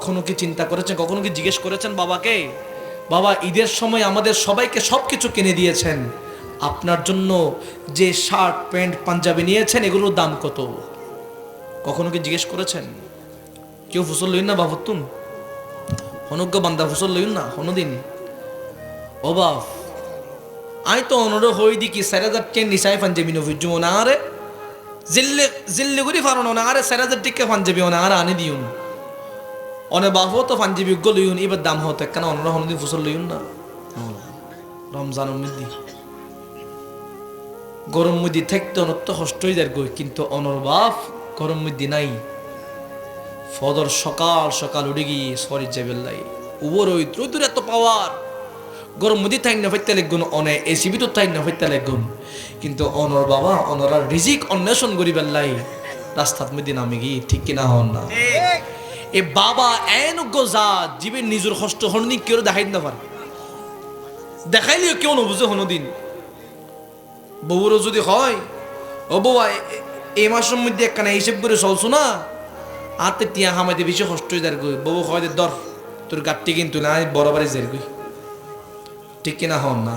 কখনো কি চিন্তা করেছেন, কখনো কি জিজ্ঞেস করেছেন বাবাকে, বাবা ঈদের সময় আমাদের সবাইকে সব কিছু কিনে দিয়েছেন, আপনার জন্য যে শার্ট প্যান্ট পাঞ্জাবি নিয়েছেন এগুলোর দাম কত? কখনো কি জিজ্ঞেস করেছেন? কেউ ফুসল লইন না বাবতুন, হনজ্ঞ বান্দা ফুসল লইন না হনদিন। ও বাপ, আই তো অনর হই দি কি 4000 টেন নিসাই পাঞ্জাবি নফিজু না আরে জিল্লে জিল্লে গুরি ফারণ না আরে 4000 টিকে পাঞ্জাবি না আর আনি দিউন অনে বাহু তো পাঞ্জাবি গো লইউন এবার দাম হতে কেন অনর হনদিন ফুসল লইউন না। রমজানের মধ্যে গরম মধ্যে থাকতে অনত্য কষ্ট হয়ে যায় গই, কিন্তু অনর বাপ গরম মধ্যে নাই। ফদর সকাল সকাল উঠে গিয়ে সরি যাবেল্লাই উবর ওই রোদুর এত পাওয়ার, গরম মধ্যে থাই না ফেরতে লাগগুন, অনে এসি ভিতর থাই না ফেরতে লাগগুন, কিন্তু অনর বাবা অনরা রিজিক অন্বেষণ করি বেল্লাই রাস্তার মধ্যে নামে গিয়ে, ঠিক কিনা হন না? এ বাবা এন যা জীবের নিজের কষ্ট হননি কেউ দেখাই না পারে, দেখাইলেও কেউ না বুঝে হনদিন। বউরও যদি হয় ও বউয়া এই মাসের মধ্যে একখানা হিসেব করে চলছো না, হাতে টিয়া হামাইতে বেশি কষ্ট হয়ে যায় গই, বউ হয় দর তোর গাঠটি কিন্তু না বড় বাড়ি যাই গই, ঠিক কিনা হন না?